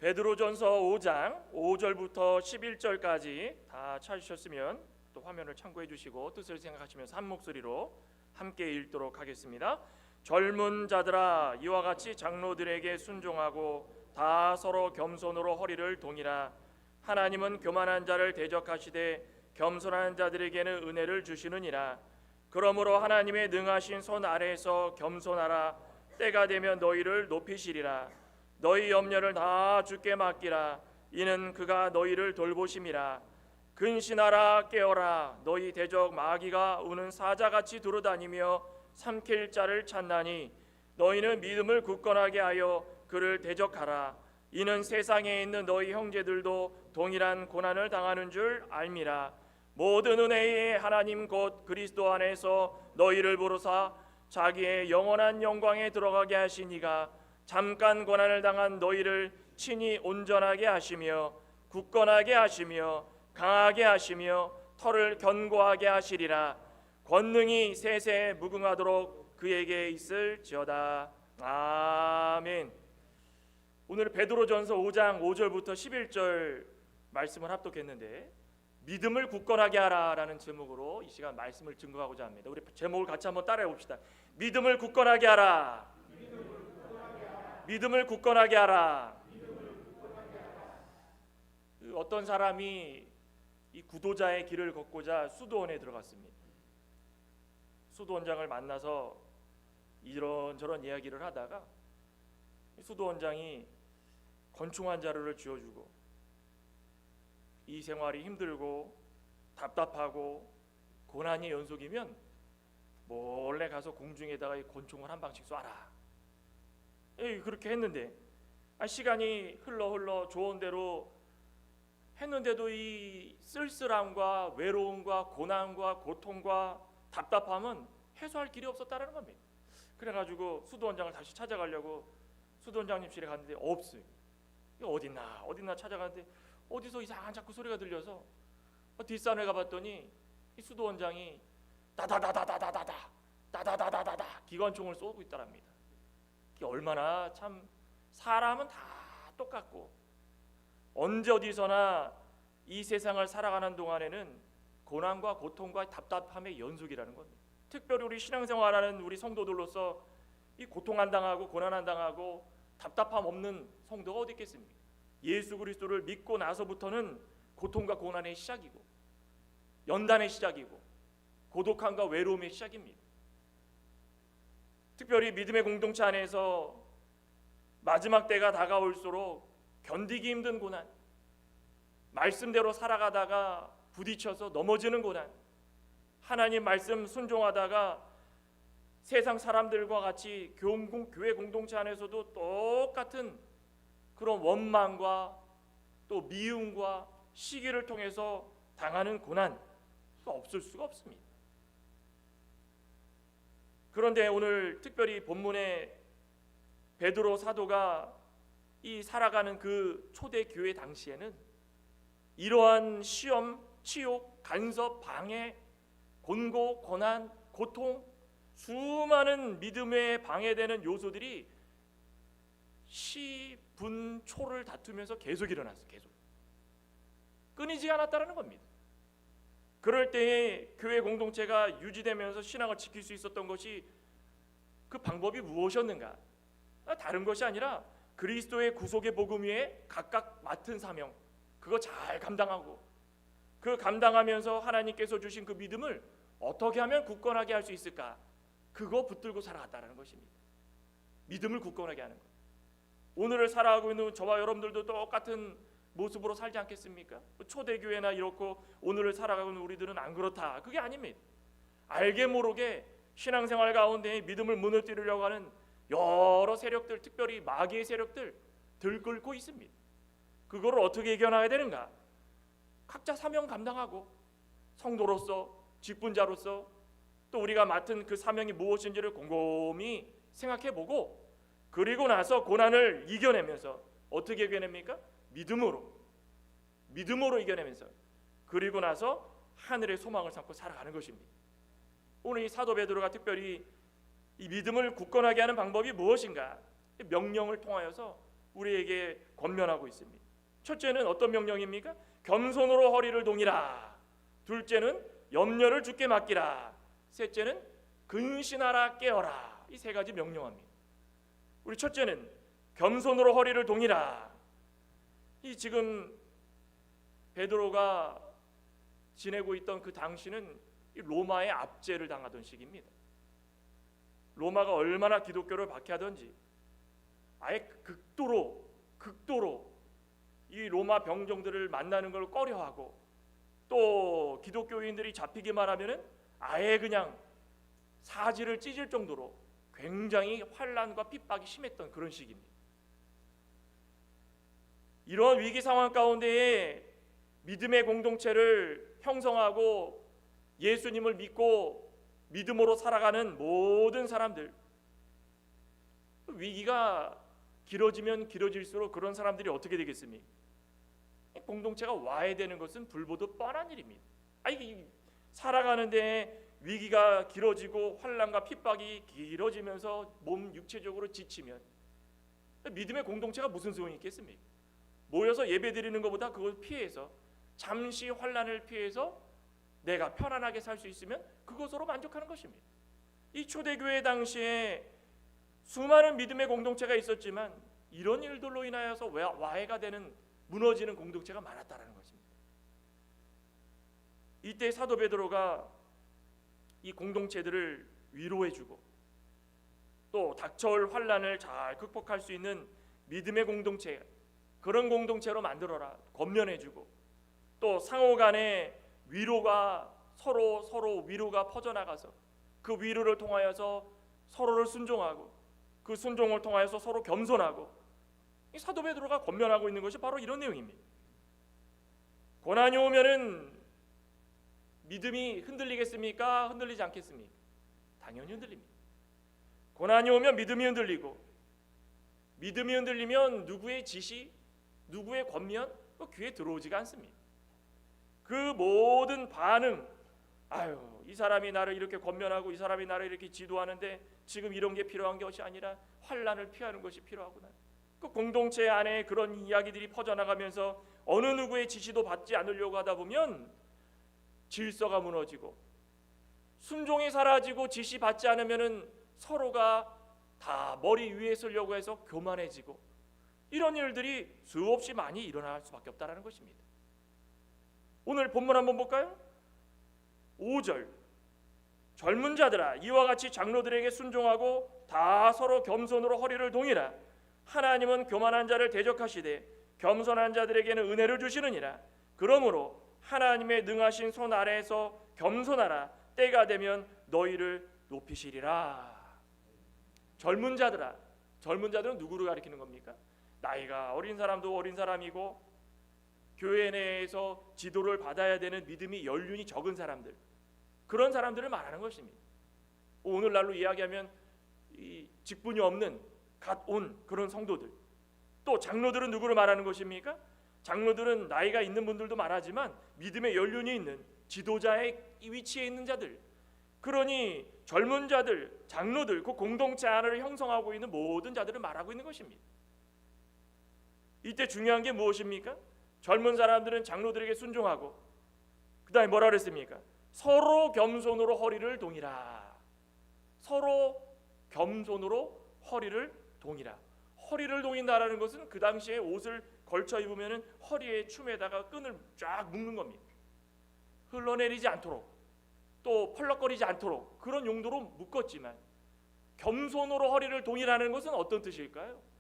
베드로전서 5장 5절부터 11절까지 다 찾으셨으면 또 화면을 참고해 주시고 뜻을 생각하시면서 한 목소리로 함께 읽도록 하겠습니다. 젊은 자들아, 이와 같이 장로들에게 순종하고 다 서로 겸손으로 허리를 동이라. 하나님은 교만한 자를 대적하시되 겸손한 자들에게는 은혜를 주시느니라. 그러므로 하나님의 능하신 손 아래에서 겸손하라. 때가 되면 너희를 높이시리라. 너희 염려를 다 주께 맡기라. 이는 그가 너희를 돌보심이라. 근신하라, 깨어라. 너희 대적 마귀가 우는 사자같이 두루다니며 삼킬 자를 찾나니 너희는 믿음을 굳건하게 하여 그를 대적하라. 이는 세상에 있는 너희 형제들도 동일한 고난을 당하는 줄 알미라. 모든 은혜의 하나님 곧 그리스도 안에서 너희를 부르사 자기의 영원한 영광에 들어가게 하시니가 잠깐 고난을 당한 너희를 친히 온전하게 하시며 굳건하게 하시며 강하게 하시며 털을 견고하게 하시리라. 권능이 세세에 무궁하도록 그에게 있을지어다. 아멘. 오늘 베드로전서 5장 5절부터 11절 말씀을 합독했는데 믿음을 굳건하게 하라라는 제목으로 이 시간 말씀을 증거하고자 합니다. 우리 제목을 같이 한번 따라해 봅시다. 믿음을 굳건하게 하라. 믿음을 굳건하게 하라. 어떤 사람이 이 구도자의 길을 걷고자 수도원에 들어갔습니다. 수도원장을 만나서 이런저런 이야기를 하다가 수도원장이 권총한 자료를 쥐어주고 이 생활이 힘들고 답답하고 고난이 연속이면 몰래 가서 공중에다가 이 권총을 한 방씩 쏴라. 그렇게 했는데 시간이 흘러 좋은 대로 했는데도 이 쓸쓸함과 외로움과 고난과 고통과 답답함은 해소할 길이 없었다라는 겁니다. 그래가지고 수도원장을 다시 찾아가려고 수도원장님실에 갔는데 없어요. 어딨나 찾아가는데 어디서 이상한 자꾸 소리가 들려서 뒷산에 가봤더니 이 수도원장이 다다다다다다다 기관총을 쏘고 있더랍니다. 이게 얼마나 참 사람은 다 똑같고 언제 어디서나 이 세상을 살아가는 동안에는 고난과 고통과 답답함의 연속이라는 겁니다. 특별히 우리 신앙생활하는 우리 성도들로서 이 고통 안 당하고 고난 안 당하고 답답함 없는 성도가 어디 있겠습니까? 예수 그리스도를 믿고 나서부터는 고통과 고난의 시작이고 연단의 시작이고 고독함과 외로움의 시작입니다. 특별히 믿음의 공동체 안에서 마지막 때가 다가올수록 견디기 힘든 고난, 말씀대로 살아가다가 부딪혀서 넘어지는 고난, 하나님 말씀 순종하다가 세상 사람들과 같이 교회 공동체 안에서도 똑같은 그런 원망과 또 미움과 시기를 통해서 당하는 고난이 없을 수가 없습니다. 그런데 오늘 특별히 본문에 베드로 사도가 이 살아가는 그 초대 교회 당시에는 이러한 시험, 치욕, 간섭, 방해, 곤고, 고난, 고통, 수많은 믿음에 방해되는 요소들이 시, 분, 초를 다투면서 계속 일어났어요. 계속 끊이지 않았다는 겁니다. 그럴 때에 교회 공동체가 유지되면서 신앙을 지킬 수 있었던 것이 그 방법이 무엇이었는가? 다른 것이 아니라 그리스도의 구속의 복음 위에 각각 맡은 사명, 그거 잘 감당하고 그 감당하면서 하나님께서 주신 그 믿음을 어떻게 하면 굳건하게 할 수 있을까? 그거 붙들고 살아갔다는 것입니다. 믿음을 굳건하게 하는 것. 오늘을 살아가고 있는 저와 여러분들도 똑같은 모습으로 살지 않겠습니까? 초대교회나 이렇고 오늘을 살아가고 있는 우리들은 안 그렇다. 그게 아닙니다. 알게 모르게 신앙생활 가운데 믿음을 무너뜨리려고 하는 여러 세력들, 특별히 마귀의 세력들 들끓고 있습니다. 그거를 어떻게 이겨나가야 되는가? 각자 사명 감당하고 성도로서, 직분자로서 또 우리가 맡은 그 사명이 무엇인지를 곰곰이 생각해보고 그리고 나서 고난을 이겨내면서 어떻게 이겨냅니까? 믿음으로 이겨내면서 그리고 나서 하늘의 소망을 삼고 살아가는 것입니다. 오늘 이 사도 베드로가 특별히 이 믿음을 굳건하게 하는 방법이 무엇인가? 명령을 통하여서 우리에게 권면하고 있습니다. 첫째는 어떤 명령입니까? 겸손으로 허리를 동이라. 둘째는 염려를 주께 맡기라. 셋째는 근신하라 깨어라. 이 세 가지 명령합니다. 우리 첫째는 겸손으로 허리를 동이라. 이 지금 베드로가 지내고 있던 그 당시는 로마의 압제를 당하던 시기입니다. 로마가 얼마나 기독교를 박해하던지 아예 극도로 이 로마 병정들을 만나는 걸 꺼려하고, 또 기독교인들이 잡히기만 하면은 아예 그냥 사지를 찢을 정도로 굉장히 환난과 핍박이 심했던 그런 시기입니다. 이런 위기 상황 가운데에 믿음의 공동체를 형성하고 예수님을 믿고 믿음으로 살아가는 모든 사람들, 위기가 길어지면 길어질수록 그런 사람들이 어떻게 되겠습니까? 공동체가 와해되는 것은 불보듯 뻔한 일입니다. 살아가는데 위기가 길어지고 환난과 핍박이 길어지면서 몸 육체적으로 지치면 믿음의 공동체가 무슨 소용이 있겠습니까? 모여서 예배드리는 것보다 그걸 피해서 잠시 환난을 피해서 내가 편안하게 살 수 있으면 그것으로 만족하는 것입니다. 이 초대교회 당시에 수많은 믿음의 공동체가 있었지만 이런 일들로 인하여서 와해가 되는, 무너지는 공동체가 많았다라는 것입니다. 이때 사도 베드로가 이 공동체들을 위로해주고 또 닥쳐올 환난을 잘 극복할 수 있는 믿음의 공동체, 그런 공동체로 만들어라 권면해주고, 또 상호간에 위로가 서로 위로가 퍼져나가서 그 위로를 통하여서 서로를 순종하고 그 순종을 통하여서 서로 겸손하고, 이 사도 베드로가 권면하고 있는 것이 바로 이런 내용입니다. 고난이 오면은 믿음이 흔들리겠습니까? 흔들리지 않겠습니까? 당연히 흔들립니다. 고난이 오면 믿음이 흔들리고, 믿음이 흔들리면 누구의 지시, 누구의 권면 귀에 들어오지가 않습니다. 그 모든 반응, 이 사람이 나를 이렇게 권면하고 이 사람이 나를 이렇게 지도하는데 지금 이런 게 필요한 것이 아니라 환난을 피하는 것이 필요하구나. 그 공동체 안에 그런 이야기들이 퍼져나가면서 어느 누구의 지시도 받지 않으려고 하다 보면 질서가 무너지고, 순종이 사라지고 지시 받지 않으면은 서로가 다 머리 위에 서려고 해서 교만해지고, 이런 일들이 수없이 많이 일어날 수밖에 없다라는 것입니다. 오늘 본문 한번 볼까요? 5절, 젊은 자들아 이와 같이 장로들에게 순종하고 다 서로 겸손으로 허리를 동이라. 하나님은 교만한 자를 대적하시되 겸손한 자들에게는 은혜를 주시느니라. 그러므로 하나님의 능하신 손 아래에서 겸손하라. 때가 되면 너희를 높이시리라. 젊은 자들아, 젊은 자들은 누구를 가리키는 겁니까? 나이가 어린 사람도 어린 사람이고 교회 내에서 지도를 받아야 되는 믿음이 연륜이 적은 사람들, 그런 사람들을 말하는 것입니다. 오늘날로 이야기하면 이 직분이 없는 갓 온 그런 성도들. 또 장로들은 누구를 말하는 것입니까? 장로들은 나이가 있는 분들도 말하지만 믿음의 연륜이 있는 지도자의 위치에 있는 자들, 그러니 젊은 자들, 장로들, 그 공동체 안을 형성하고 있는 모든 자들을 말하고 있는 것입니다. 이때 중요한 게 무엇입니까? 젊은 사람들은 장로들에게 순종하고, 그 다음에 뭐라 그랬습니까? 서로 겸손으로 허리를 동이라. 서로 겸손으로 허리를 동이라. 허리를 동인다라는 것은 그 당시에 옷을 걸쳐 입으면은 허리에 춤에다가 끈을 쫙 묶는 겁니다. 흘러내리지 않도록, 또 펄럭거리지 않도록 그런 용도로 묶었지만, 겸손으로 허리를 동이라는 것은 어떤 뜻일까요?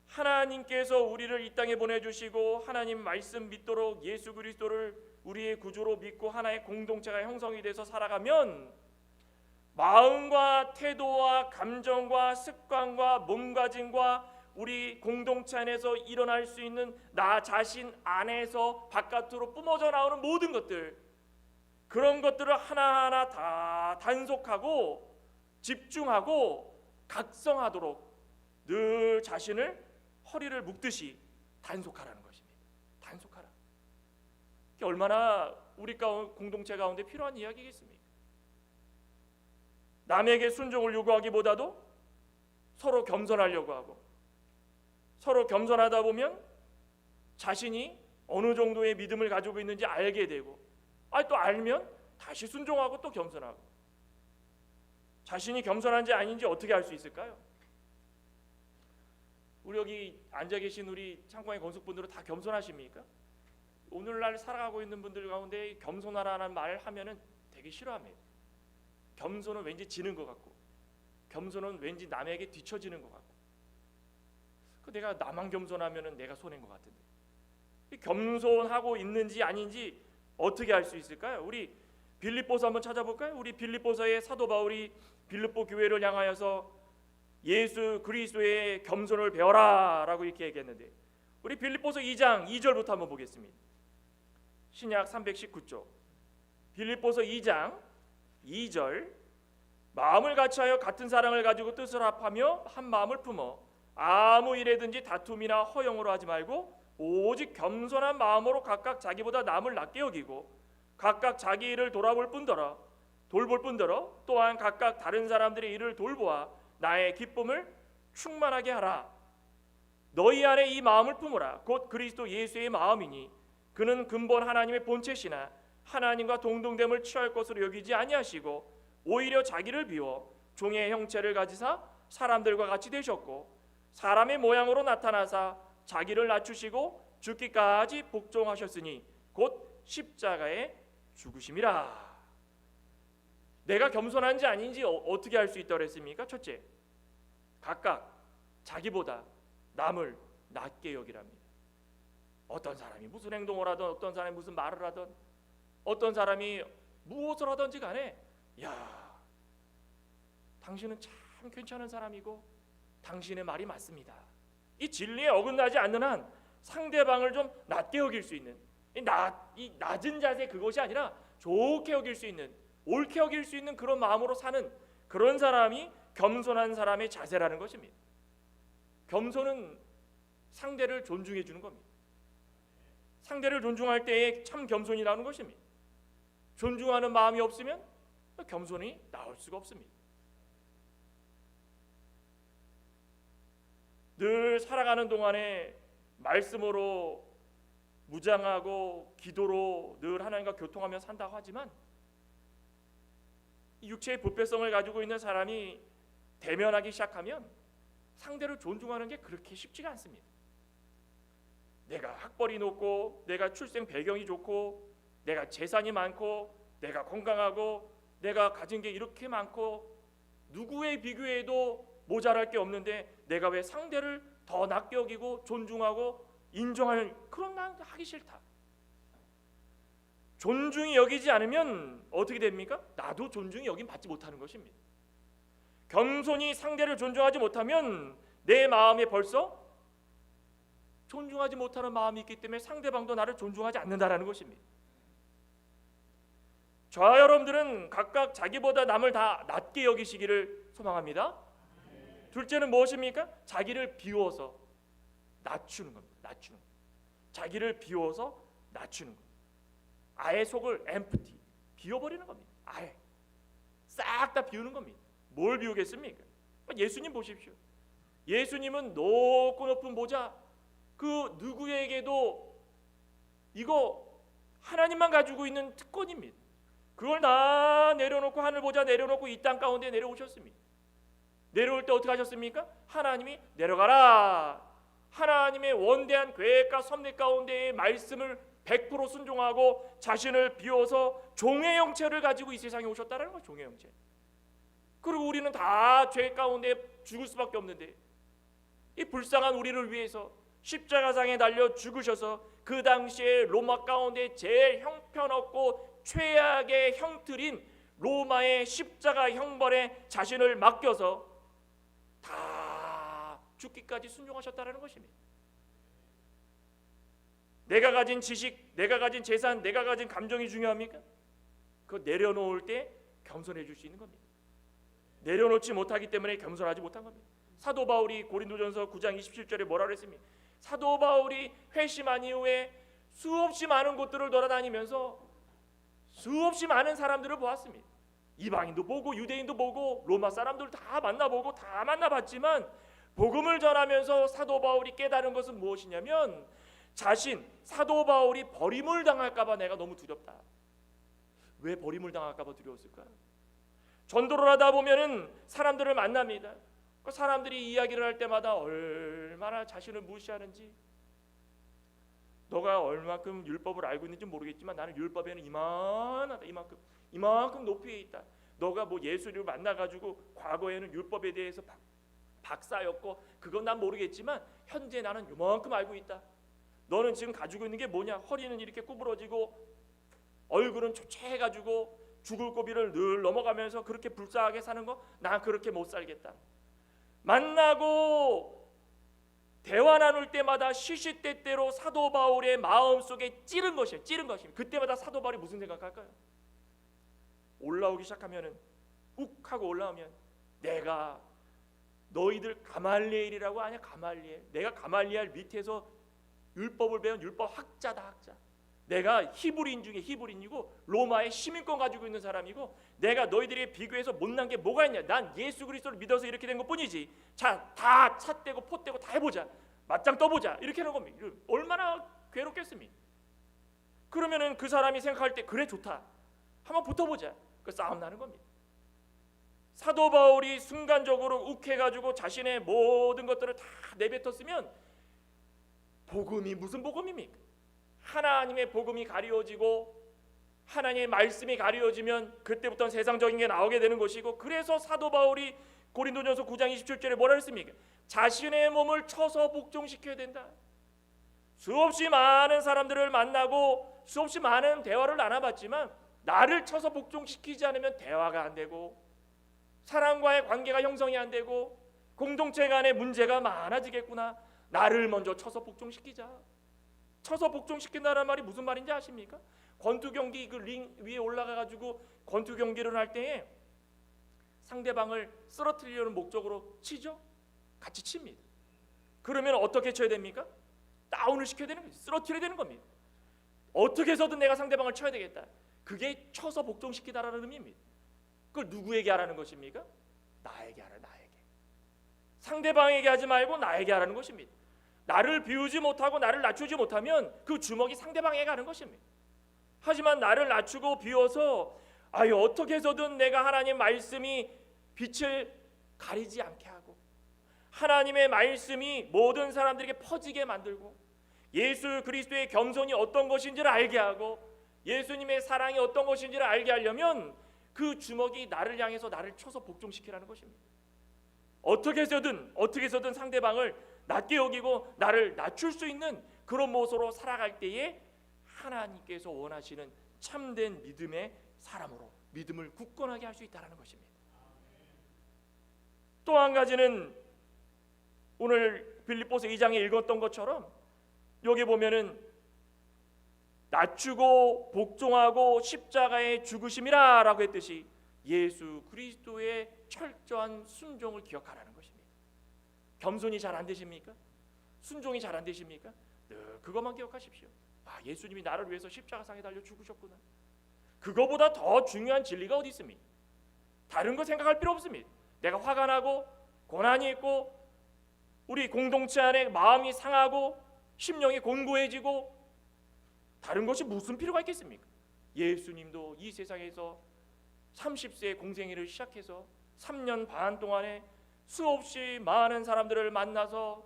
하나님께서 우리를 이 땅에 보내주시고 하나님 말씀 믿도록 예수 그리스도를 우리의 구주로 믿고 하나의 공동체가 형성이 돼서 살아가면 마음과 태도와 감정과 습관과 몸가짐과 우리 공동체 안에서 일어날 수 있는 나 자신 안에서 바깥으로 뿜어져 나오는 모든 것들, 그런 것들을 하나하나 다 단속하고 집중하고 각성하도록 늘 자신을 허리를 묶듯이 단속하라는 것입니다. 단속하라. 이게 얼마나 우리 공동체 가운데 필요한 이야기겠습니까? 남에게 순종을 요구하기보다도 서로 겸손하려고 하고, 서로 겸손하다 보면 자신이 어느 정도의 믿음을 가지고 있는지 알게 되고, 또 알면 다시 순종하고 또 겸손하고. 자신이 겸손한지 아닌지 어떻게 알 수 있을까요? 우리 여기 앉아 계신 우리 창광의 건숙분들은 다 겸손하십니까? 오늘날 살아가고 있는 분들 가운데 겸손하라는 말을 하면은 되게 싫어합니다. 겸손은 왠지 지는 것 같고, 겸손은 왠지 남에게 뒤처지는 것 같고, 내가 나만 겸손하면은 내가 손해인 것 같은데, 겸손하고 있는지 아닌지 어떻게 알 수 있을까요? 우리 빌립보서 한번 찾아볼까요? 우리 빌립보서의 사도 바울이 빌립보 교회를 향하여서 예수 그리스도의 겸손을 배워라라고 이렇게 얘기했는데, 우리 빌립보서 2장 2절부터 한번 보겠습니다. 신약 319쪽 빌립보서 2장 2절. 마음을 같이하여 같은 사랑을 가지고 뜻을 합하며 한 마음을 품어 아무 일에든지 다툼이나 허용으로 하지 말고 오직 겸손한 마음으로 각각 자기보다 남을 낮게 여기고 각각 자기 일을 돌볼 뿐더러 또한 각각 다른 사람들의 일을 돌보아 나의 기쁨을 충만하게 하라. 너희 안에 이 마음을 품으라. 곧 그리스도 예수의 마음이니 그는 근본 하나님의 본체시나 하나님과 동등됨을 취할 것으로 여기지 아니하시고 오히려 자기를 비워 종의 형체를 가지사 사람들과 같이 되셨고 사람의 모양으로 나타나사 자기를 낮추시고 죽기까지 복종하셨으니 곧 십자가에 죽으심이라. 내가 겸손한지 아닌지 어떻게 알 수 있다고 했습니까? 첫째, 각각 자기보다 남을 낮게 여기랍니다. 어떤 사람이 무슨 행동을 하든, 어떤 사람이 무슨 말을 하든, 어떤 사람이 무엇을 하든지 간에, 야, 당신은 참 괜찮은 사람이고 당신의 말이 맞습니다. 이 진리에 어긋나지 않는 한 상대방을 좀 낮게 여길 수 있는, 이 낮은 자세, 그것이 아니라 좋게 여길 수 있는, 옳게 여길 수 있는 그런 마음으로 사는 그런 사람이 겸손한 사람의 자세라는 것입니다. 겸손은 상대를 존중해 주는 겁니다. 상대를 존중할 때에 참 겸손이라는 것입니다. 존중하는 마음이 없으면 겸손이 나올 수가 없습니다. 늘 살아가는 동안에 말씀으로 무장하고 기도로 늘 하나님과 교통하며 산다고 하지만 이 육체의 부패성을 가지고 있는 사람이 대면하기 시작하면 상대를 존중하는 게 그렇게 쉽지가 않습니다. 내가 학벌이 높고 내가 출생 배경이 좋고 내가 재산이 많고 내가 건강하고 내가 가진 게 이렇게 많고 누구에 비교해도 모자랄 게 없는데 내가 왜 상대를 더 낮게 여기고 존중하고 인정하는, 그런 난 하기 싫다. 존중이 여기지 않으면 어떻게 됩니까? 나도 존중이 여긴 받지 못하는 것입니다. 겸손히 상대를 존중하지 못하면 내 마음에 벌써 존중하지 못하는 마음이 있기 때문에 상대방도 나를 존중하지 않는다라는 것입니다. 저와 여러분들은 각각 자기보다 남을 다 낮게 여기시기를 소망합니다. 둘째는 무엇입니까? 자기를 비워서 낮추는 겁니다. 낮추는 것. 자기를 비워서 낮추는 것. 아예 속을 empty, 비워버리는 겁니다. 아예 싹 다 비우는 겁니다. 뭘 비우겠습니까? 예수님 보십시오. 예수님은 높고 높은 보좌, 그 누구에게도 이거 하나님만 가지고 있는 특권입니다. 그걸 다 내려놓고, 하늘 보좌 내려놓고 이 땅 가운데 내려오셨습니다. 내려올 때 어떻게 하셨습니까? 하나님이 내려가라, 하나님의 원대한 계획과 섭리 가운데의 말씀을 100% 순종하고 자신을 비워서 종의 형체를 가지고 이 세상에 오셨다는 거예요. 종의 형체. 그리고 우리는 다 죄 가운데 죽을 수밖에 없는데 이 불쌍한 우리를 위해서 십자가상에 달려 죽으셔서 그 당시에 로마 가운데 제일 형편없고 최악의 형틀인 로마의 십자가 형벌에 자신을 맡겨서 다 죽기까지 순종하셨다는 것입니다. 내가 가진 지식, 내가 가진 재산, 내가 가진 감정이 중요합니까? 그거 내려놓을 때 겸손해 줄 수 있는 겁니다. 내려놓지 못하기 때문에 겸손하지 못한 겁니다. 사도 바울이 고린도전서 9장 27절에 뭐라고 했습니까? 사도 바울이 회심한 이후에 수없이 많은 곳들을 돌아다니면서 수없이 많은 사람들을 보았습니다. 이방인도 보고 유대인도 보고 로마 사람들 다 만나보고 다 만나봤지만 복음을 전하면서 사도 바울이 깨달은 것은 무엇이냐면 사도 바울이 버림을 당할까 봐 내가 너무 두렵다. 왜 버림을 당할까 봐 두려웠을까? 전도를 하다 보면은 사람들을 만납니다. 그 사람들이 이야기를 할 때마다 얼마나 자신을 무시하는지, 너가 얼마큼 율법을 알고 있는지 모르겠지만 나는 율법에는 이만하다, 이만큼 높이에 있다. 너가 뭐 예수를 만나가지고 과거에는 율법에 대해서 박사였고 그건 난 모르겠지만 현재 나는 이만큼 알고 있다. 너는 지금 가지고 있는 게 뭐냐? 허리는 이렇게 구부러지고 얼굴은 초췌해가지고 죽을 고비를 늘 넘어가면서 그렇게 불쌍하게 사는 거, 난 그렇게 못 살겠다. 만나고 대화 나눌 때마다 시시때때로 사도 바울의 마음속에 찌른 것입니다. 그때마다 사도 바울이 무슨 생각할까요? 올라오기 시작하면은 욱 하고 올라오면 내가 너희들 가말리엘이라고 아냐? 가말리엘. 내가 가말리엘 밑에서 율법을 배운 율법 학자다, 학자. 내가 히브리인 중에 히브리인이고 로마의 시민권 가지고 있는 사람이고 내가 너희들에 비교해서 못난 게 뭐가 있냐? 난 예수 그리스도를 믿어서 이렇게 된 것뿐이지. 자, 다 찻대고 포대고 다 해보자. 맞짱 떠보자. 이렇게 하는 겁니다. 얼마나 괴롭겠습니까? 그러면은 그 사람이 생각할 때 그래 좋다. 한번 붙어보자. 그 싸움 나는 겁니다. 사도 바울이 순간적으로 욱해가지고 자신의 모든 것들을 다 내뱉었으면 복음이 무슨 복음입니까? 하나님의 복음이 가리워지고 하나님의 말씀이 가리워지면 그때부터는 세상적인 게 나오게 되는 것이고, 그래서 사도 바울이 고린도전서 9장 27절에 뭐라 했습니까? 자신의 몸을 쳐서 복종시켜야 된다. 수없이 많은 사람들을 만나고 수없이 많은 대화를 나눠봤지만 나를 쳐서 복종시키지 않으면 대화가 안 되고 사람과의 관계가 형성이 안 되고 공동체 간의 문제가 많아지겠구나. 나를 먼저 쳐서 복종시키자. 쳐서 복종시킨다는 말이 무슨 말인지 아십니까? 권투 경기 그 링 위에 올라가가지고 권투 경기를 할 때에 상대방을 쓰러뜨리려는 목적으로 치죠. 같이 칩니다. 그러면 어떻게 쳐야 됩니까? 다운을 시켜야 되는 거예요. 쓰러뜨려야 되는 겁니다. 어떻게 해서든 내가 상대방을 쳐야 되겠다. 그게 쳐서 복종시키다라는 의미입니다. 그걸 누구에게 하라는 것입니까? 나에게 하라, 나에게. 상대방에게 하지 말고 나에게 하라는 것입니다. 나를 비우지 못하고 나를 낮추지 못하면 그 주먹이 상대방에게 가는 것입니다. 하지만 나를 낮추고 비워서 어떻게 해서든 내가 하나님 말씀이 빛을 가리지 않게 하고 하나님의 말씀이 모든 사람들에게 퍼지게 만들고 예수 그리스도의 겸손이 어떤 것인지를 알게 하고 예수님의 사랑이 어떤 것인지를 알게 하려면 그 주먹이 나를 향해서 나를 쳐서 복종시키라는 것입니다. 어떻게 해서든 상대방을 낮게 여기고 나를 낮출 수 있는 그런 모습으로 살아갈 때에 하나님께서 원하시는 참된 믿음의 사람으로 믿음을 굳건하게 할 수 있다는 것입니다. 또 한 가지는 오늘 빌립보서 2장에 읽었던 것처럼 여기 보면은 낮추고 복종하고 십자가의 죽으심이라 라고 했듯이 예수 그리스도의 철저한 순종을 기억하라는 것입니다. 겸손이 잘 안 되십니까? 순종이 잘 안 되십니까? 그것만 기억하십시오. 예수님이 나를 위해서 십자가상에 달려 죽으셨구나. 그거보다 더 중요한 진리가 어디 있습니까? 다른 거 생각할 필요 없습니다. 내가 화가 나고 고난이 있고 우리 공동체 안에 마음이 상하고 심령이 곤고해지고 다른 것이 무슨 필요가 있겠습니까? 예수님도 이 세상에서 30세의 공생애를 시작해서 3년 반 동안에 수없이 많은 사람들을 만나서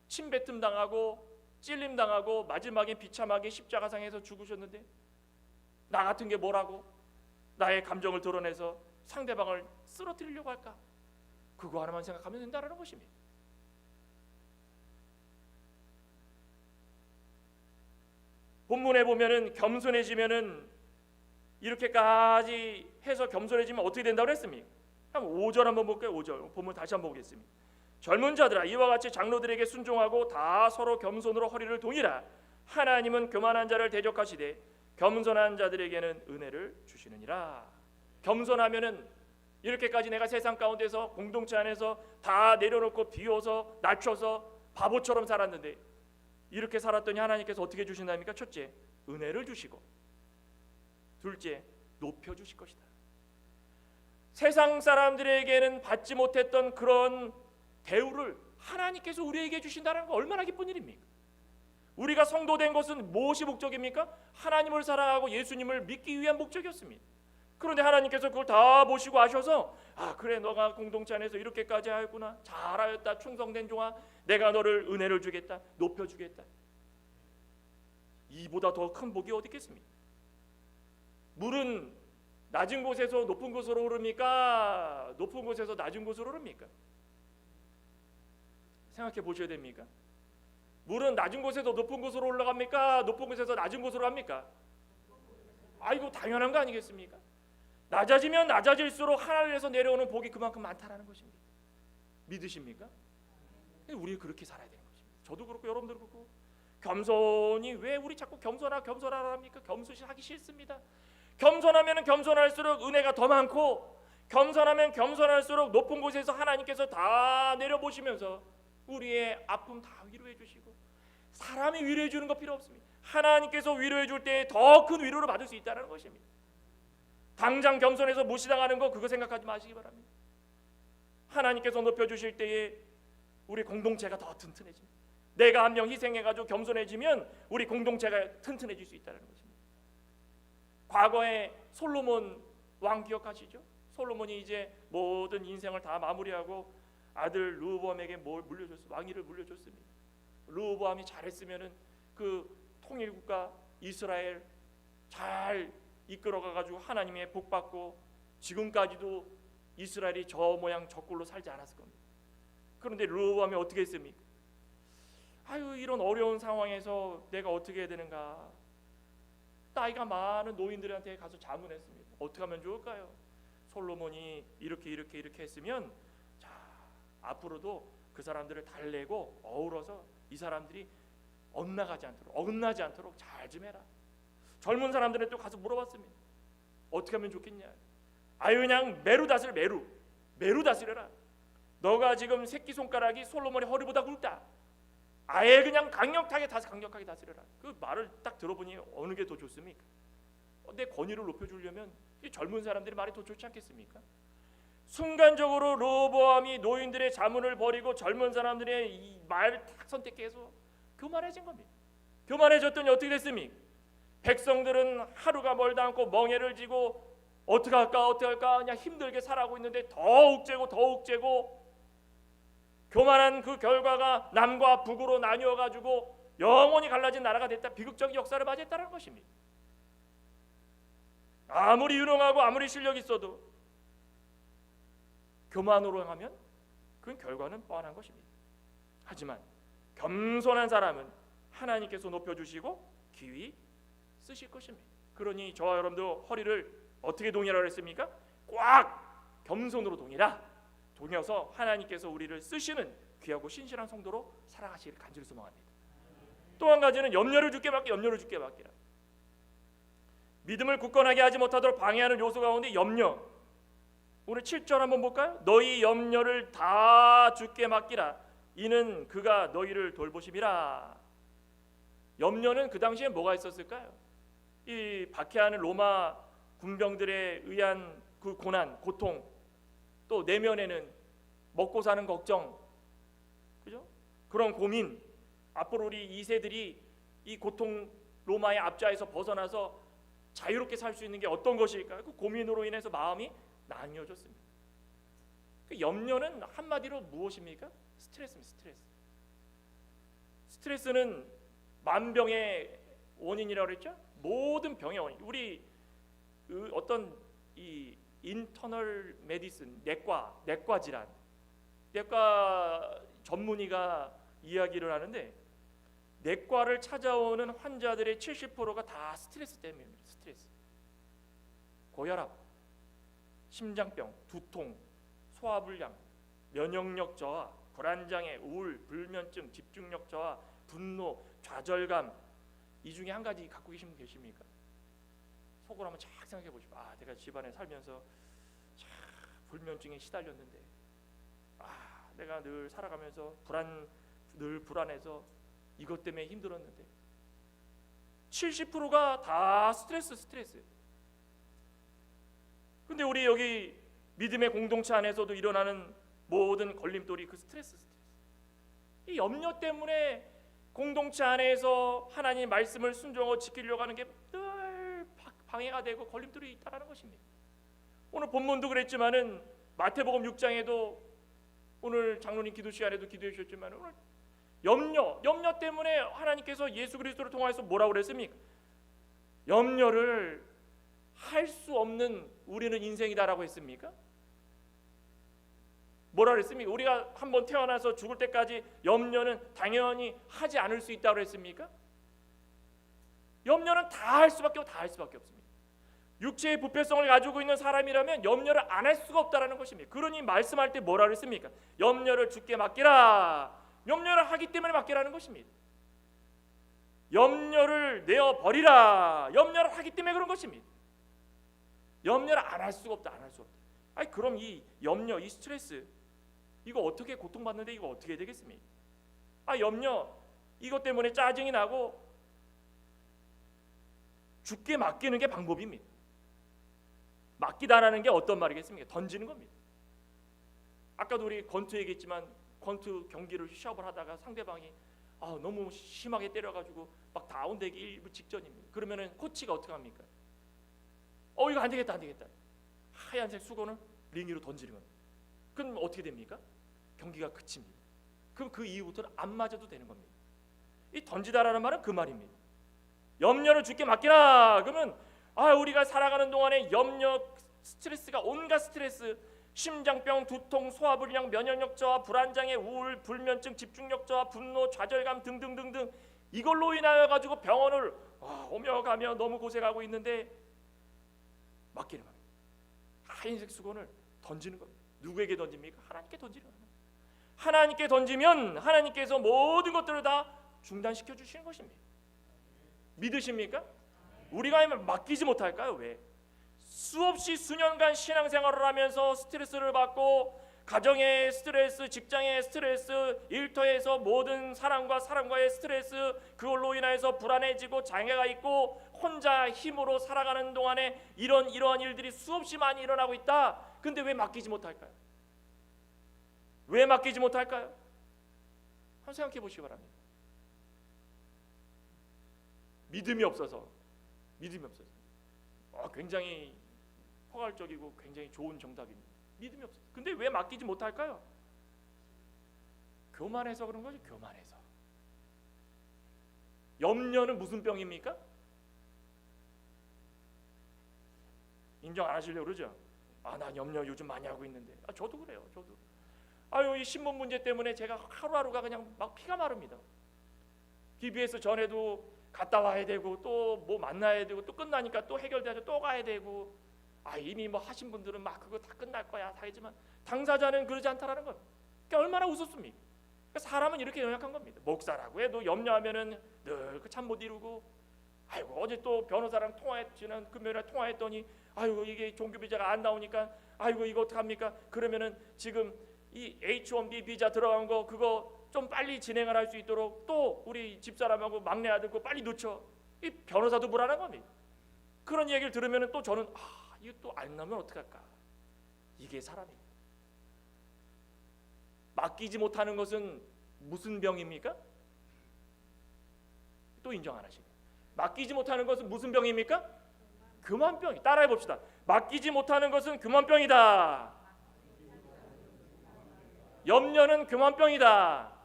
침뱉음 당하고 찔림 당하고 마지막에 비참하게 십자가상에서 죽으셨는데 나 같은 게 뭐라고 나의 감정을 드러내서 상대방을 쓰러뜨리려고 할까? 그거 하나만 생각하면 된다는 것입니다. 본문에 보면은 겸손해지면은 이렇게까지 해서 겸손해지면 어떻게 된다고 했습니까? 한번 5절 한번 볼까요? 5절 본문 다시 한번 보겠습니다. 젊은 자들아 이와 같이 장로들에게 순종하고 다 서로 겸손으로 허리를 동이라. 하나님은 교만한 자를 대적하시되 겸손한 자들에게는 은혜를 주시느니라. 겸손하면은 이렇게까지 내가 세상 가운데서 공동체 안에서 다 내려놓고 비워서 낮춰서 바보처럼 살았는데 이렇게 살았더니 하나님께서 어떻게 주신답니까? 첫째, 은혜를 주시고 둘째, 높여주실 것이다. 세상 사람들에게는 받지 못했던 그런 대우를 하나님께서 우리에게 주신다는 거 얼마나 기쁜 일입니까? 우리가 성도된 것은 무엇이 목적입니까? 하나님을 사랑하고 예수님을 믿기 위한 목적이었습니다. 그런데 하나님께서 그걸 다 보시고 아셔서 그래, 너가 공동체 안에서 이렇게까지 하였구나, 잘하였다, 충성된 종아, 내가 너를 은혜를 주겠다, 높여주겠다. 이보다 더 큰 복이 어디 있겠습니까? 물은 낮은 곳에서 높은 곳으로 흐릅니까? 높은 곳에서 낮은 곳으로 흐릅니까? 생각해 보셔야 됩니까? 물은 낮은 곳에서 높은 곳으로 올라갑니까? 높은 곳에서 낮은 곳으로 갑니까? 이거 당연한 거 아니겠습니까? 낮아지면 낮아질수록 하늘에서 내려오는 복이 그만큼 많다라는 것입니다. 믿으십니까? 우리 그렇게 살아야 되는 것입니다. 저도 그렇고 여러분도 그렇고. 겸손이 왜 우리 자꾸 겸손하라 합니까? 겸손하기 싫습니다. 겸손하면 겸손할수록 은혜가 더 많고, 겸손하면 겸손할수록 높은 곳에서 하나님께서 다 내려보시면서 우리의 아픔 다 위로해 주시고, 사람이 위로해 주는 거 필요 없습니다. 하나님께서 위로해 줄 때 더 큰 위로를 받을 수 있다는 것입니다. 당장 겸손해서 무시당하는 거 그거 생각하지 마시기 바랍니다. 하나님께서 높여주실 때에 우리 공동체가 더 튼튼해집니다. 내가 한 명 희생해가지고 겸손해지면 우리 공동체가 튼튼해질 수 있다는 것입니다. 과거에 솔로몬 왕 기억하시죠? 솔로몬이 이제 모든 인생을 다 마무리하고 아들 르호보암에게 왕위를 물려줬습니다. 르호보암이 잘했으면은 그 통일국가 이스라엘 잘 이끌어가가지고 하나님의 복 받고 지금까지도 이스라엘이 저 모양 저 꼴로 살지 않았을 겁니다. 그런데 르호보암이 어떻게 했습니까? 이런 어려운 상황에서 내가 어떻게 해야 되는가? 나이가 많은 노인들한테 가서 자문했습니다. 어떻게 하면 좋을까요? 솔로몬이 이렇게 했으면 앞으로도 그 사람들을 달래고 어우러서 이 사람들이 어긋나지 않도록 잘 좀 해라. 젊은 사람들한테 가서 물어봤습니다. 어떻게 하면 좋겠냐? 그냥 매루 다스려라. 너가 지금 새끼손가락이 솔로몬의 허리보다 굵다. 아예 그냥 강력하게 다스려라. 그 말을 딱 들어보니 어느 게 더 좋습니까? 내 권위를 높여주려면 이 젊은 사람들의 말이 더 좋지 않겠습니까? 순간적으로 르호보암이 노인들의 자문을 버리고 젊은 사람들의 이 말을 딱 선택해서 교만해진 겁니다. 교만해졌더니 어떻게 됐습니까? 백성들은 하루가 멀다 않고 멍해를 지고 어떻게 할까 그냥 힘들게 살아가고 있는데 더 욱죄고 교만한 그 결과가 남과 북으로 나뉘어 가지고 영원히 갈라진 나라가 됐다. 비극적인 역사를 맞이했다는 것입니다. 아무리 유능하고 아무리 실력이 있어도 교만으로 하면 그 결과는 뻔한 것입니다. 하지만 겸손한 사람은 하나님께서 높여주시고 기위 쓰실 것입니다. 그러니 저와 여러분도 허리를 어떻게 동이라고 했습니까? 꽉 겸손으로 동여서 하나님께서 우리를 쓰시는 귀하고 신실한 성도로 살아가시기를 간절히 소망합니다. 또 한 가지는 염려를 주께 맡기라. 믿음을 굳건하게 하지 못하도록 방해하는 요소 가운데 염려. 오늘 7절 한번 볼까요? 너희 염려를 다 주께 맡기라. 이는 그가 너희를 돌보심이라. 염려는 그 당시에 뭐가 있었을까요? 이 박해하는 로마 군병들에 의한 그 고난, 고통, 또 내면에는 먹고 사는 걱정, 그죠? 그런 고민, 앞으로 우리 2세들이 이 고통 로마의 압자에서 벗어나서 자유롭게 살 수 있는 게 어떤 것일까? 그 고민으로 인해서 마음이 나뉘어졌습니다. 그 염려는 한마디로 무엇입니까? 스트레스입니다. 스트레스는 만병의 원인이라고 그랬죠? 모든 병의 원인. 우리 어떤 이 인터널 메디슨, 내과 질환, 내과 전문의가 이야기를 하는데 내과를 찾아오는 환자들의 70%가 다 스트레스 때문입니다. 스트레스. 고혈압, 심장병, 두통, 소화불량, 면역력 저하, 불안장애, 우울, 불면증, 집중력 저하, 분노, 좌절감. 이 중에 한 가지 갖고 계신 분 계십니까? 속으로 한번 쫙 생각해 보시고, 내가 집안에 살면서 참 불면증에 시달렸는데, 내가 늘 살아가면서 늘 불안해서 이것 때문에 힘들었는데, 70%가 다 스트레스. 근데 우리 여기 믿음의 공동체 안에서도 일어나는 모든 걸림돌이 그 스트레스. 이 염려 때문에 공동체 안에서 하나님 말씀을 순종하고 지키려고 하는 게 늘 방해가 되고 걸림돌이 있다는 것입니다. 오늘 본문도 그랬지만은 마태복음 6장에도 오늘 장로님 기도 시간에도 기도해 주셨지만 오늘 염려 때문에 하나님께서 예수 그리스도를 통해서 뭐라고 그랬습니까? 염려를 할 수 없는 우리는 인생이다라고 했습니까? 뭐라 그랬습니까? 우리가 한번 태어나서 죽을 때까지 염려는 당연히 하지 않을 수 있다고 했습니까? 염려는 다 할 수밖에 없습니다. 육체의 부패성을 가지고 있는 사람이라면 염려를 안 할 수가 없다라는 것입니다. 그러니 말씀할 때 뭐라 그랬습니까? 염려를 주께 맡기라. 염려를 하기 때문에 맡기라는 것입니다. 염려를 내어 버리라. 염려를 하기 때문에 그런 것입니다. 염려를 안 할 수가 없다. 안 할 수 없다. 아니 그럼 이 염려, 이 스트레스 이거 어떻게 고통받는데 이거 어떻게 해야 되겠습니까? 염려 이것 때문에 짜증이 나고 주께 맡기는 게 방법입니다. 맡기다라는 게 어떤 말이겠습니까? 던지는 겁니다. 아까도 우리 권투 얘기했지만 권투 경기를 시합을 하다가 상대방이 너무 심하게 때려가지고 막 다운되기 일부 직전입니다. 그러면은 코치가 어떻게 합니까? 이거 안 되겠다. 하얀색 수건을 링 위로 던지는 겁니다. 그럼 어떻게 됩니까? 경기가 그칩니다. 그럼 그 이후부터는 안 맞아도 되는 겁니다. 이 던지다라는 말은 그 말입니다. 염려를 주께 맡기라. 그러면 우리가 살아가는 동안에 염려, 스트레스가 온갖 스트레스, 심장병, 두통, 소화불량, 면역력 저하, 불안장애, 우울, 불면증, 집중력 저하, 분노, 좌절감 등등등등 이걸로 인하여 가지고 병원을 오며 가며 너무 고생하고 있는데 맡기는 겁니다. 하얀색 수건을 던지는 겁니다. 누구에게 던집니까? 하나님께 던지는 겁니다. 하나님께 던지면 하나님께서 모든 것들을 다 중단시켜 주시는 것입니다. 믿으십니까? 우리가 맡기지 못할까요? 왜? 수없이 수년간 신앙생활을 하면서 스트레스를 받고 가정의 스트레스, 직장의 스트레스, 일터에서 모든 사람과의 스트레스 그걸로 인해서 불안해지고 장애가 있고 혼자 힘으로 살아가는 동안에 이러한 일들이 수없이 많이 일어나고 있다. 근데 왜 맡기지 못할까요? 왜 맡기지 못할까요? 한번 생각해 보시기 바랍니다. 믿음이 없어서 굉장히 포괄적이고 굉장히 좋은 정답입니다. 믿음이 없어서. 근데 왜 맡기지 못할까요? 교만해서 그런 거죠. 교만해서. 염려는 무슨 병입니까? 인정 안 하시려고 그러죠? 난 염려 요즘 많이 하고 있는데. 저도 그래요. 저도. 이 신문 문제 때문에 제가 하루하루가 그냥 막 피가 마릅니다. TV에서 전에도 갔다 와야 되고 또 뭐 만나야 되고 또 끝나니까 또 해결돼야죠. 또 가야 되고 이미 뭐 하신 분들은 막 그거 다 끝날 거야 다 하지만 당사자는 그러지 않다라는 것. 그러니까 얼마나 웃었습니까? 그러니까 사람은 이렇게 연약한 겁니다. 목사라고 해도 염려하면은 늘 그 참 못 이루고 어제 또 변호사랑 지난 금요일에 통화했더니 이게 종교 비자가 안 나오니까 이거 어떡합니까? 그러면은 지금 이 H1B 비자 들어간 거 그거 좀 빨리 진행을 할 수 있도록 또 우리 집사람하고 막내 아들 거 빨리 놓쳐. 이 변호사도 불안한 겁니다. 그런 얘기를 들으면 또 저는 이거 또 안 나면 어떡할까? 이게 사람입니다. 맡기지 못하는 것은 무슨 병입니까? 또 인정 안 하시네. 맡기지 못하는 것은 무슨 병입니까? 교만병이. 따라해 봅시다. 맡기지 못하는 것은 교만병이다. 염려는 교만병이다.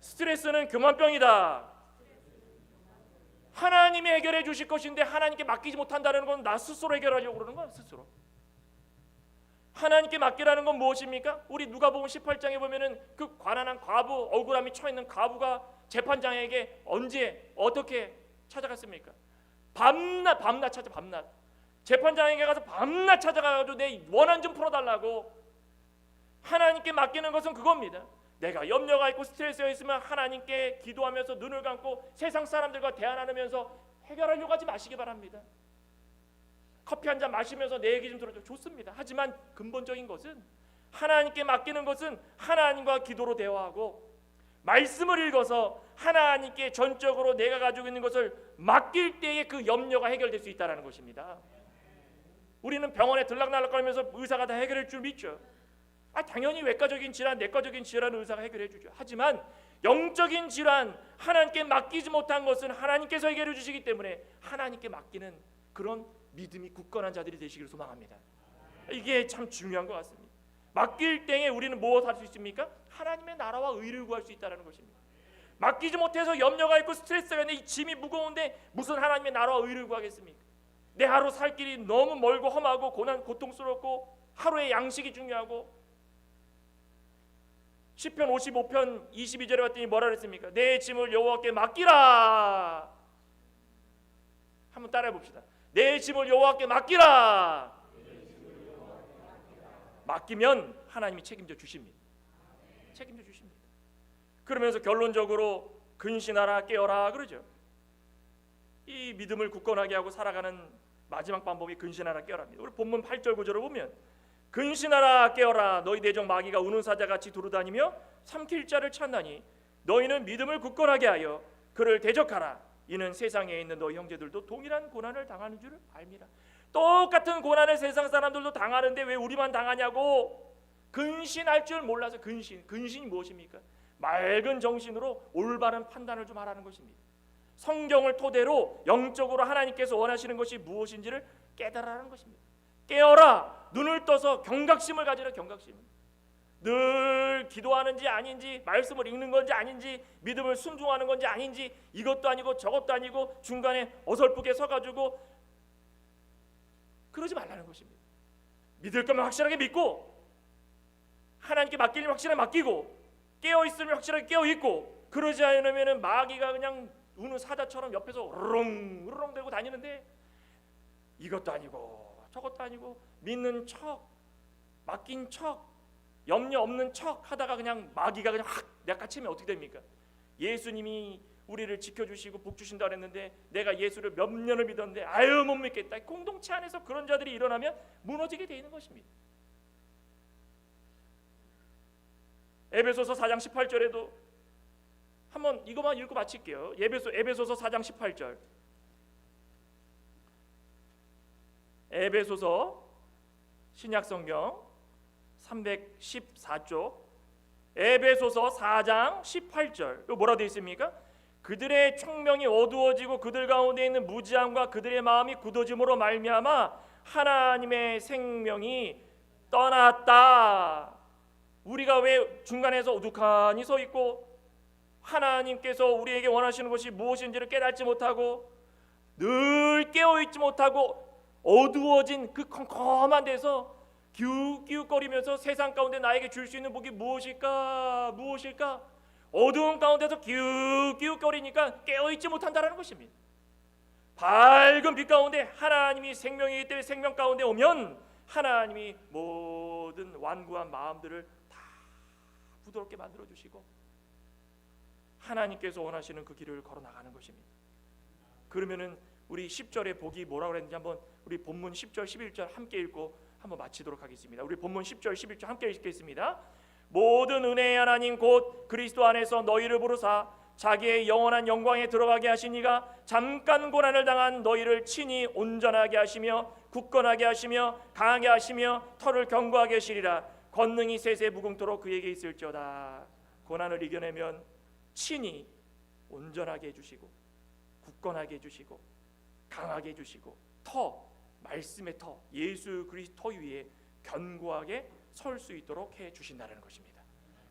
스트레스는 교만병이다. 하나님이 해결해 주실 것인데 하나님께 맡기지 못한다는 건 나 스스로 해결하려고 그러는 거야. 스스로. 하나님께 맡기라는 건 무엇입니까? 우리 누가복음 18장에 보면은 그 가난한 과부, 억울함이 처해있는 과부가 재판장에게 언제 어떻게 찾아갔습니까? 밤낮 찾아. 밤낮 재판장에게 가서 밤낮 찾아가가지고 내 원한 좀 풀어달라고. 하나님께 맡기는 것은 그겁니다. 내가 염려가 있고 스트레스가 있으면 하나님께 기도하면서 눈을 감고 세상 사람들과 대화 나누면서 해결하려고 하지 마시기 바랍니다. 커피 한 잔 마시면서 내 얘기 좀 들어줘. 좋습니다. 하지만 근본적인 것은 하나님께 맡기는 것은 하나님과 기도로 대화하고 말씀을 읽어서 하나님께 전적으로 내가 가지고 있는 것을 맡길 때에 그 염려가 해결될 수 있다는 것입니다. 우리는 병원에 들락날락거리면서 의사가 다 해결할 줄 믿죠. 당연히 외과적인 질환, 내과적인 질환을 의사가 해결해 주죠. 하지만 영적인 질환, 하나님께 맡기지 못한 것은 하나님께서 해결해 주시기 때문에 하나님께 맡기는 그런 믿음이 굳건한 자들이 되시기를 소망합니다. 이게 참 중요한 것 같습니다. 맡길 때에 우리는 무엇 할 수 있습니까? 하나님의 나라와 의를 구할 수 있다는 것입니다. 맡기지 못해서 염려가 있고 스트레스가 있는데 이 짐이 무거운데 무슨 하나님의 나라와 의를 구하겠습니까? 내 하루 살 길이 너무 멀고 험하고 고통스럽고 하루의 양식이 중요하고, 시편 55편 22절에 봤더니 뭐라 그랬습니까? 내 짐을 여호와께 맡기라. 한번 따라해 봅시다. 내 짐을 여호와께 맡기라. 맡기면 하나님이 책임져 주십니다. 책임져 주십니다. 그러면서 결론적으로 근신하라 깨어라 그러죠. 이 믿음을 굳건하게 하고 살아가는 마지막 방법이 근신하라 깨어라입니다. 우리 본문 8절 9절을 보면 근신하라 깨어라 너희 대적 마귀가 우는 사자같이 두루다니며 삼킬 자를 찾나니 너희는 믿음을 굳건하게 하여 그를 대적하라. 이는 세상에 있는 너희 형제들도 동일한 고난을 당하는 줄을 알미라. 똑같은 고난을 세상 사람들도 당하는데 왜 우리만 당하냐고. 근신할 줄 몰라서. 근신이 무엇입니까? 맑은 정신으로 올바른 판단을 좀 하라는 것입니다. 성경을 토대로 영적으로 하나님께서 원하시는 것이 무엇인지를 깨달으라는 것입니다. 깨어라. 눈을 떠서 경각심을 가지라. 경각심. 늘 기도하는지 아닌지, 말씀을 읽는 건지 아닌지, 믿음을 순종하는 건지 아닌지, 이것도 아니고 저것도 아니고 중간에 어설프게 서가지고 그러지 말라는 것입니다. 믿을 거면 확실하게 믿고, 하나님께 맡길 일 확실하게 맡기고, 깨어있으면 확실하게 깨어있고, 그러지 않으면 마귀가 그냥 우는 사자처럼 옆에서 우르렁 대고 다니는데 이것도 아니고 저것도 아니고 믿는 척, 맡긴 척, 염려 없는 척 하다가 그냥 마귀가 그냥 확 낚아채면 어떻게 됩니까? 예수님이 우리를 지켜주시고 복 주신다 그랬는데 내가 예수를 몇 년을 믿었는데 아유 못 믿겠다. 공동체 안에서 그런 자들이 일어나면 무너지게 되는 것입니다. 에베소서 4장 18절에도 한번 이것만 읽고 마칠게요. 에베소서 4장 18절. 에베소서 신약성경 314쪽 에베소서 4장 18절. 이거 뭐라 되어 있습니까? 그들의 총명이 어두워지고 그들 가운데 있는 무지함과 그들의 마음이 굳어짐으로 말미암아 하나님의 생명이 떠났다. 우리가 왜 중간에서 우두커니 서 있고 하나님께서 우리에게 원하시는 것이 무엇인지를 깨닫지 못하고 늘 깨어있지 못하고 어두워진 그 컴컴한 데서 기웃기웃거리면서 세상 가운데 나에게 줄 수 있는 복이 무엇일까? 어두운 가운데서 기웃기웃거리니까 깨어있지 못한다라는 것입니다. 밝은 빛 가운데 하나님이 생명이기 때문에 생명 가운데 오면 하나님이 모든 완고한 마음들을 다 부드럽게 만들어주시고 하나님께서 원하시는 그 길을 걸어나가는 것입니다. 그러면은 우리 10절의 복이 뭐라고 그랬는지 한번 우리 본문 10절 11절 함께 읽고 한번 마치도록 하겠습니다. 우리 본문 10절 11절 함께 읽겠습니다. 모든 은혜의 하나님 곧 그리스도 안에서 너희를 부르사 자기의 영원한 영광에 들어가게 하시니가 잠깐 고난을 당한 너희를 친히 온전하게 하시며 굳건하게 하시며 강하게 하시며 털을 견고하게 하시리라. 권능이 세세 무궁토록 그에게 있을지어다. 고난을 이겨내면 친히 온전하게 해주시고 굳건하게 해주시고 강하게 해주시고 말씀의 예수 그리스도 터 위에 견고하게 설 수 있도록 해주신다는 것입니다.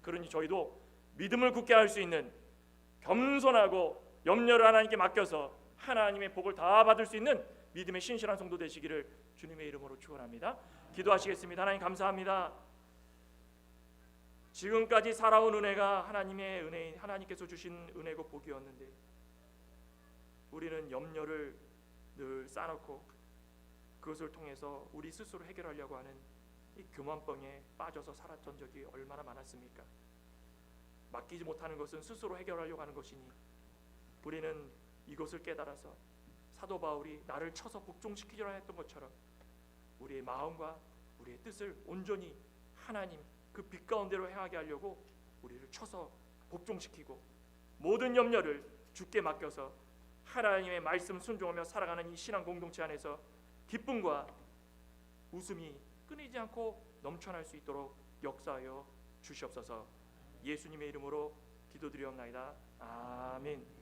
그러니 저희도 믿음을 굳게 할 수 있는 겸손하고 염려를 하나님께 맡겨서 하나님의 복을 다 받을 수 있는 믿음의 신실한 성도 되시기를 주님의 이름으로 축원합니다. 기도하시겠습니다. 하나님 감사합니다. 지금까지 살아온 은혜가 하나님의 은혜, 하나님께서 주신 은혜고 복이었는데 우리는 염려를 늘 쌓아놓고 그것을 통해서 우리 스스로 해결하려고 하는 이 교만병에 빠져서 살았던 적이 얼마나 많았습니까? 맡기지 못하는 것은 스스로 해결하려고 하는 것이니 우리는 이것을 깨달아서 사도 바울이 나를 쳐서 복종시키려 했던 것처럼 우리의 마음과 우리의 뜻을 온전히 하나님 그 빛 가운데로 행하게 하려고 우리를 쳐서 복종시키고 모든 염려를 주께 맡겨서 하나님의 말씀 순종하며 살아가는 이 신앙 공동체 안에서 기쁨과 웃음이 끊이지 않고 넘쳐날 수 있도록 역사하여 주시옵소서. 예수님의 이름으로 기도드리옵나이다. 아멘.